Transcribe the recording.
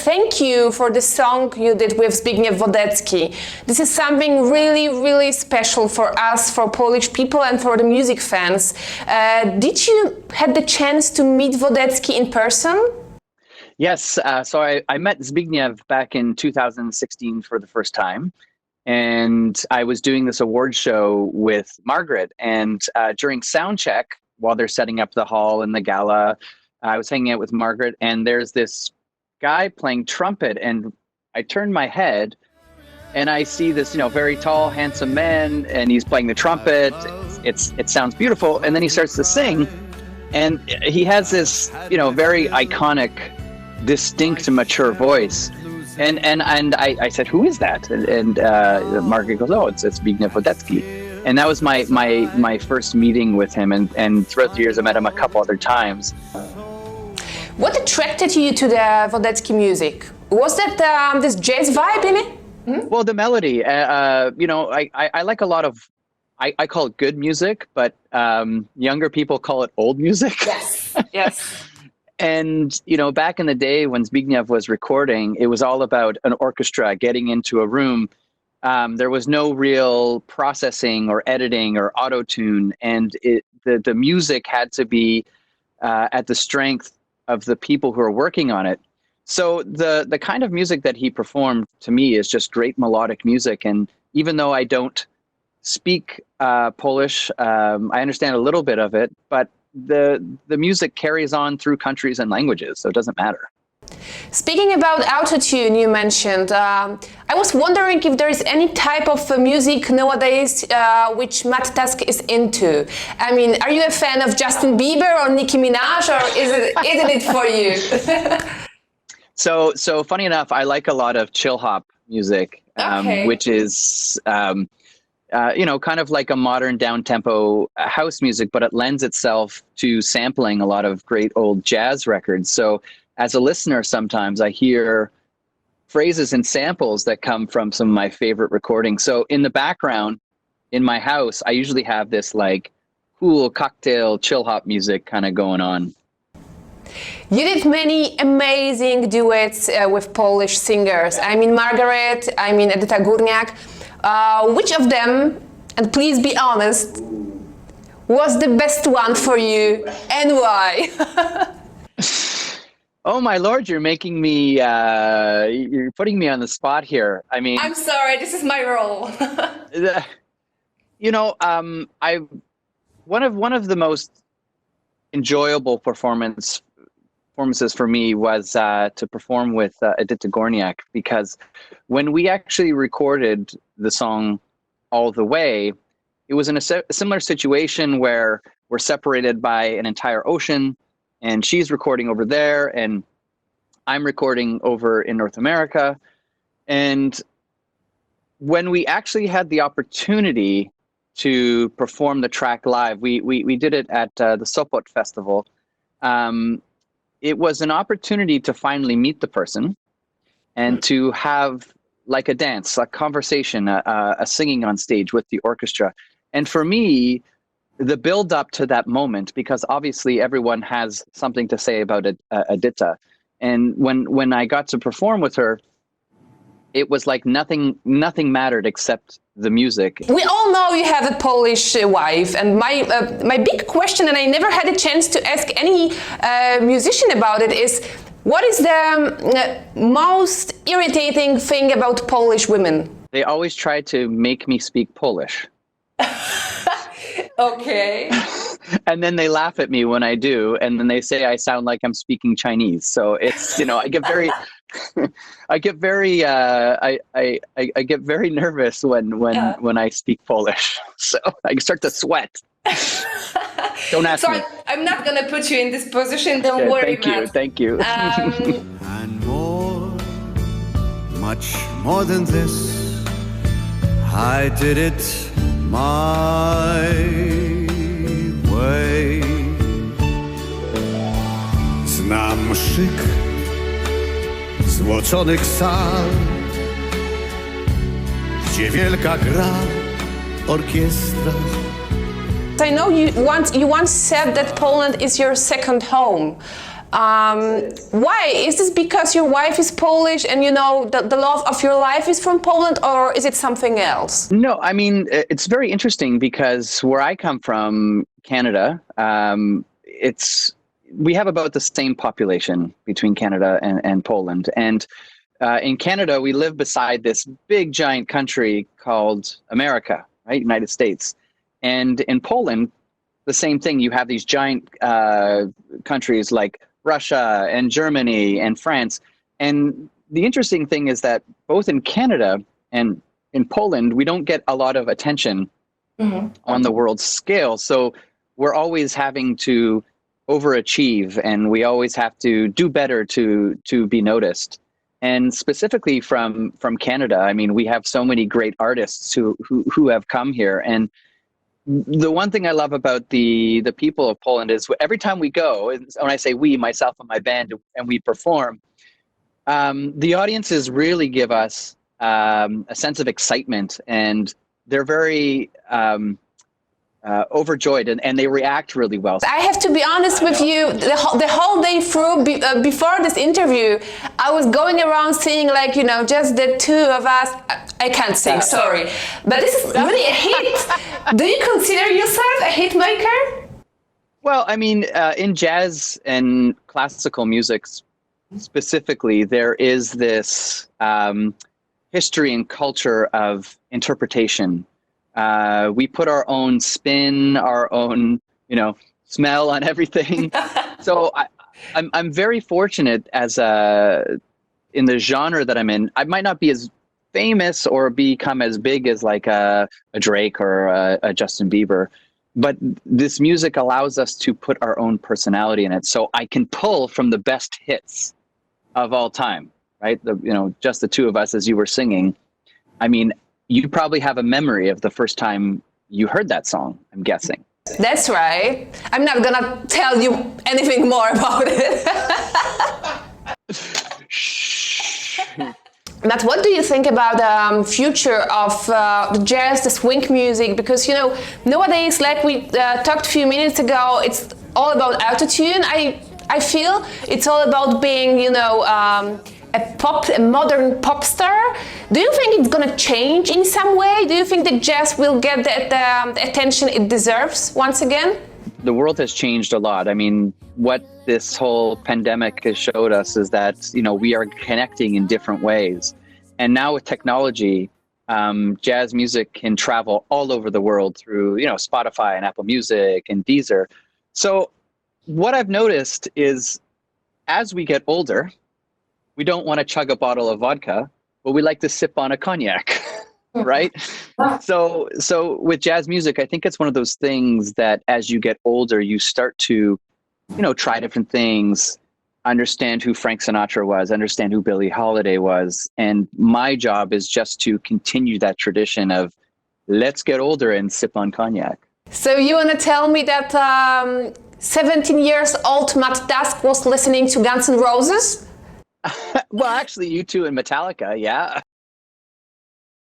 thank you for the song you did with Zbigniew Wodecki. This is something really, really special for us, for Polish people and for the music fans. Did you had the chance to meet Wodecki in person? Yes, so I met Zbigniew back in 2016 for the first time. And I was doing this award show with Margaret. And during sound check, while they're setting up the hall and the gala, I was hanging out with Margaret, and there's this guy playing trumpet, and I turned my head and I see this, very tall, handsome man, and he's playing the trumpet. It sounds beautiful. And then he starts to sing, and he has this, very iconic, distinct, mature voice. And I said, who is that? And Margaret goes, oh, it's Zbigniew Wodecki. And that was my first meeting with him. And throughout the years, I met him a couple other times. What attracted you to the Wodecki music? Was that this jazz vibe in it? Mm-hmm. Well, the melody, I like a lot of, I call it good music, but younger people call it old music. Yes, yes. And, back in the day when Zbigniew was recording, it was all about an orchestra getting into a room. There was no real processing or editing or auto-tune, and the music had to be at the strength of the people who are working on it. So the kind of music that he performed to me is just great melodic music. And even though I don't speak Polish, I understand a little bit of it, but the music carries on through countries and languages, so it doesn't matter. Speaking about autotune, you mentioned, I was wondering if there is any type of music nowadays which Matt Tusk is into. I mean, are you a fan of Justin Bieber or Nicki Minaj, or isn't it for you? So funny enough, I like a lot of chill hop music, which is kind of like a modern down-tempo house music, but it lends itself to sampling a lot of great old jazz records. So as a listener, sometimes I hear phrases and samples that come from some of my favorite recordings. So in the background, in my house, I usually have this like cool cocktail chill hop music kind of going on. You did many amazing duets with Polish singers. I mean Margaret, I mean Edyta Górniak. Which of them, and please be honest, was the best one for you, and why? Oh my Lord, you're making me, you're putting me on the spot here. I mean, I'm sorry, this is my role. One of the most enjoyable performances for me was to perform with Edyta Górniak, because when we actually recorded the song All the Way, it was in a similar situation where we're separated by an entire ocean, and she's recording over there and I'm recording over in North America. And when we actually had the opportunity to perform the track live, we did it at the Sopot Festival. It was an opportunity to finally meet the person and to have like a dance, a conversation, a singing on stage with the orchestra. And for me, the build up to that moment, because obviously everyone has something to say about Edyta. And when I got to perform with her, it was like nothing mattered except the music. We all know you have a Polish wife, and my big question, and I never had a chance to ask any musician about it, is what is the most irritating thing about Polish women? They always try to make me speak Polish. Okay. And then they laugh at me when I do, and then they say I sound like I'm speaking Chinese. So it's, I get very I get very nervous when I speak Polish. So I start to sweat. Don't ask me. I'm not gonna put you in this position. Don't worry, Matt. Thank you. And more, much more than this, I did it my way. Znam szyk złoconych sal, gdzie wielka gra orkiestra. I know you once said that Poland is your second home. Why? Is this because your wife is Polish and you know the love of your life is from Poland, or is it something else? No, I mean, it's very interesting because where I come from, Canada, we have about the same population between Canada and Poland. And in Canada, we live beside this big, giant country called America, right? United States. And in Poland, the same thing. You have these giant countries like Russia and Germany and France. And the interesting thing is that both in Canada and in Poland, we don't get a lot of attention on the world scale. So we're always having to overachieve, and we always have to do better to be noticed. And specifically from Canada, I mean, we have so many great artists who have come here. And the one thing I love about the people of Poland is every time we go, and when I say we, myself and my band, and we perform, the audiences really give us a sense of excitement, and they're very overjoyed, and they react really well. I have to be honest with you, the whole day through, before this interview, I was going around singing like, you know, just the two of us. I can't sing, sorry. But this is really a hit. Do you consider yourself a hit maker? Well, I mean, in jazz and classical music specifically, there is this history and culture of interpretation. We put our own spin, our own, you know, smell on everything. So I'm very fortunate in the genre that I'm in. I might not be as famous or become as big as like a Drake or a Justin Bieber, but this music allows us to put our own personality in it. So I can pull from the best hits of all time, right? Just the two of us, as you were singing. I mean, you probably have a memory of the first time you heard that song, I'm guessing. That's right. I'm not gonna tell you anything more about it. But what do you think about the future of the jazz, the swing music? Because, you know, nowadays, like we talked a few minutes ago, it's all about autotune. I feel it's all about being, you know, a modern pop star. Do you think it's gonna change in some way? Do you think that jazz will get the attention it deserves once again? The world has changed a lot. I mean, what this whole pandemic has showed us is that, you know, we are connecting in different ways. And now with technology, jazz music can travel all over the world through, you know, Spotify and Apple Music and Deezer. So what I've noticed is as we get older, we don't want to chug a bottle of vodka, but we like to sip on a cognac, right? So with jazz music, I think it's one of those things that as you get older, you start to, you know, try different things, understand who Frank Sinatra was, understand who Billie Holiday was. And my job is just to continue that tradition of let's get older and sip on cognac. So you want to tell me that 17 years old Matt Dusk was listening to Guns N' Roses? Well, actually, U2 and Metallica, yeah.